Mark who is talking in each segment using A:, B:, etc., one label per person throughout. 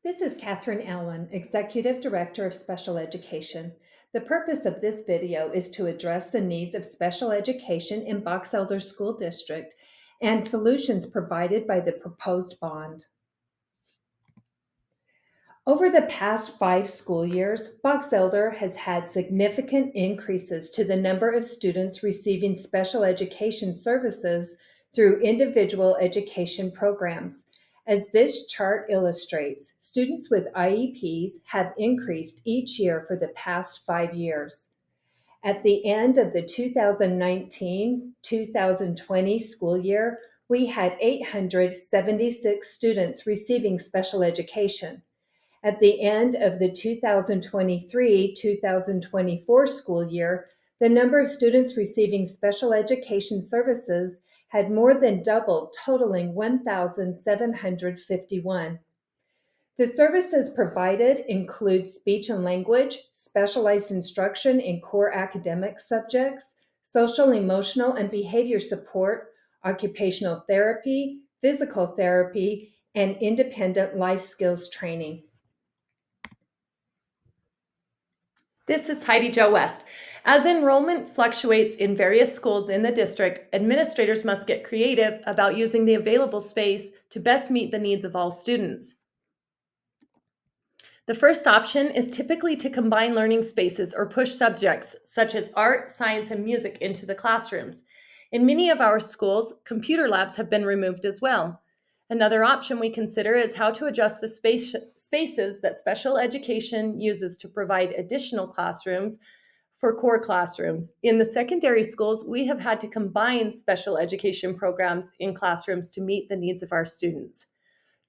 A: This is Catherine Allen, Executive Director of Special Education. The purpose of this video is to address the needs of special education in Box Elder School District and solutions provided by the proposed bond. Over the past 5 school years, Box Elder has had significant increases to the number of students receiving special education services through individual education programs. As this chart illustrates, students with IEPs have increased each year for the past 5 years. At the end of the 2019-2020 school year, we had 876 students receiving special education. At the end of the 2023-2024 school year, the number of students receiving special education services had more than doubled, totaling 1,751. The services provided include speech and language, specialized instruction in core academic subjects, social, emotional, and behavior support, occupational therapy, physical therapy, and independent life skills training.
B: This is Heidi Jo West. As enrollment fluctuates in various schools in the district, administrators must get creative about using the available space to best meet the needs of all students. The first option is typically to combine learning spaces or push subjects such as art, science, and music into the classrooms. In many of our schools, computer labs have been removed as well. Another option we consider is how to adjust the spaces that special education uses to provide additional classrooms for core classrooms. In the secondary schools, we have had to combine special education programs in classrooms to meet the needs of our students.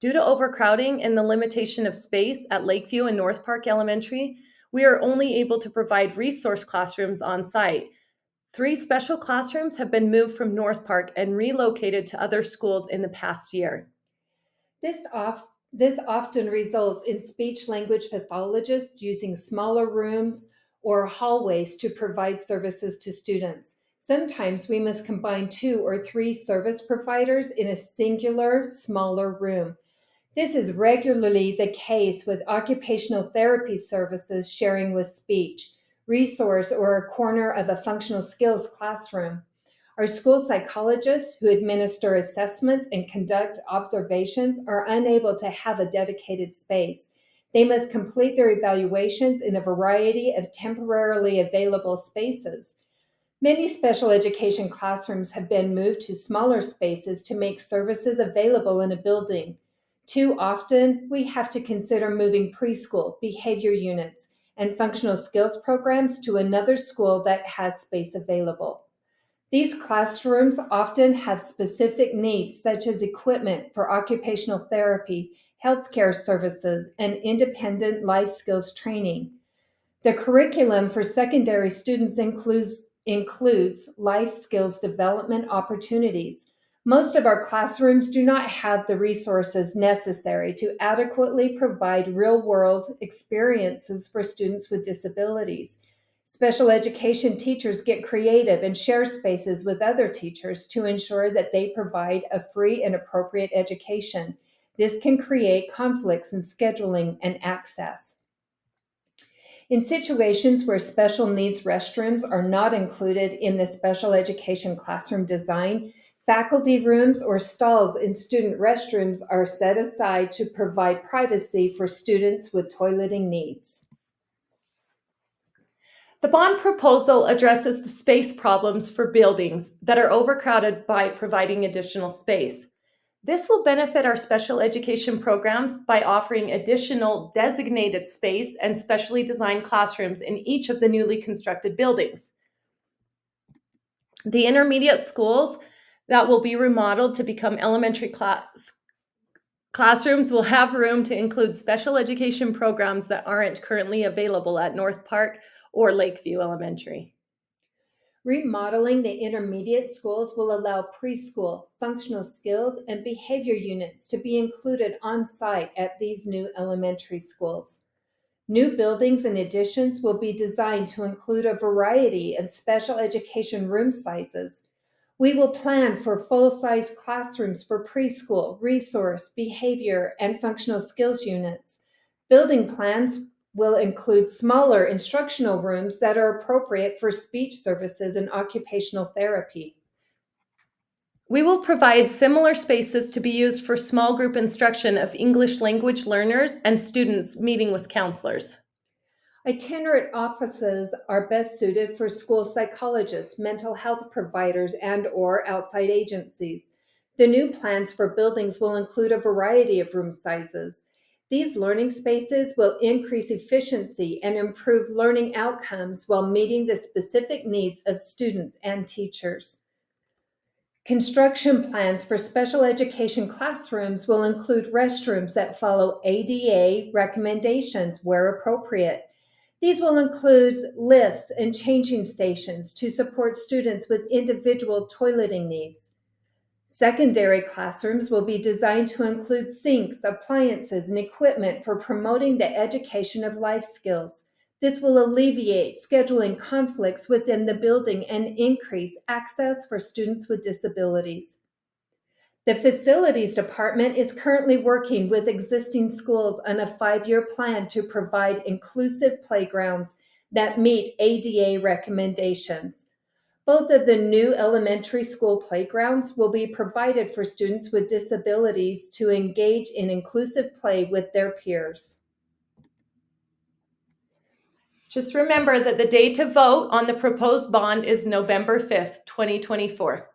B: Due to overcrowding and the limitation of space at Lakeview and North Park Elementary, we are only able to provide resource classrooms on site. 3 special classrooms have been moved from North Park and relocated to other schools in the past year.
A: This often results in speech-language pathologists using smaller rooms or hallways to provide services to students. Sometimes we must combine 2 or 3 service providers in a singular, smaller room. This is regularly the case with occupational therapy services sharing with speech, resource, or a corner of a functional skills classroom. Our school psychologists who administer assessments and conduct observations are unable to have a dedicated space. They must complete their evaluations in a variety of temporarily available spaces. Many special education classrooms have been moved to smaller spaces to make services available in a building. Too often, we have to consider moving preschool, behavior units, and functional skills programs to another school that has space available. These classrooms often have specific needs, such as equipment for occupational therapy, healthcare services, and independent life skills training. The curriculum for secondary students includes life skills development opportunities. Most of our classrooms do not have the resources necessary to adequately provide real-world experiences for students with disabilities. Special education teachers get creative and share spaces with other teachers to ensure that they provide a free and appropriate education. This can create conflicts in scheduling and access. In situations where special needs restrooms are not included in the special education classroom design, faculty rooms or stalls in student restrooms are set aside to provide privacy for students with toileting needs.
B: The bond proposal addresses the space problems for buildings that are overcrowded by providing additional space. This will benefit our special education programs by offering additional designated space and specially designed classrooms in each of the newly constructed buildings. The intermediate schools that will be remodeled to become elementary classrooms will have room to include special education programs that aren't currently available at North Park or Lakeview Elementary.
A: Remodeling the intermediate schools will allow preschool, functional skills, and behavior units to be included on site at these new elementary schools. New buildings and additions will be designed to include a variety of special education room sizes. We will plan for full-size classrooms for preschool, resource, behavior, and functional skills units. Building plans will include smaller instructional rooms that are appropriate for speech services and occupational therapy.
B: We will provide similar spaces to be used for small group instruction of English language learners and students meeting with counselors.
A: Itinerant offices are best suited for school psychologists, mental health providers, and/or outside agencies. The new plans for buildings will include a variety of room sizes. These learning spaces will increase efficiency and improve learning outcomes while meeting the specific needs of students and teachers. Construction plans for special education classrooms will include restrooms that follow ADA recommendations where appropriate. These will include lifts and changing stations to support students with individual toileting needs. Secondary classrooms will be designed to include sinks, appliances, and equipment for promoting the education of life skills. This will alleviate scheduling conflicts within the building and increase access for students with disabilities. The facilities department is currently working with existing schools on a 5-year plan to provide inclusive playgrounds that meet ADA recommendations. Both of the new elementary school playgrounds will be provided for students with disabilities to engage in inclusive play with their peers.
B: Just remember that the date to vote on the proposed bond is November 5th, 2024.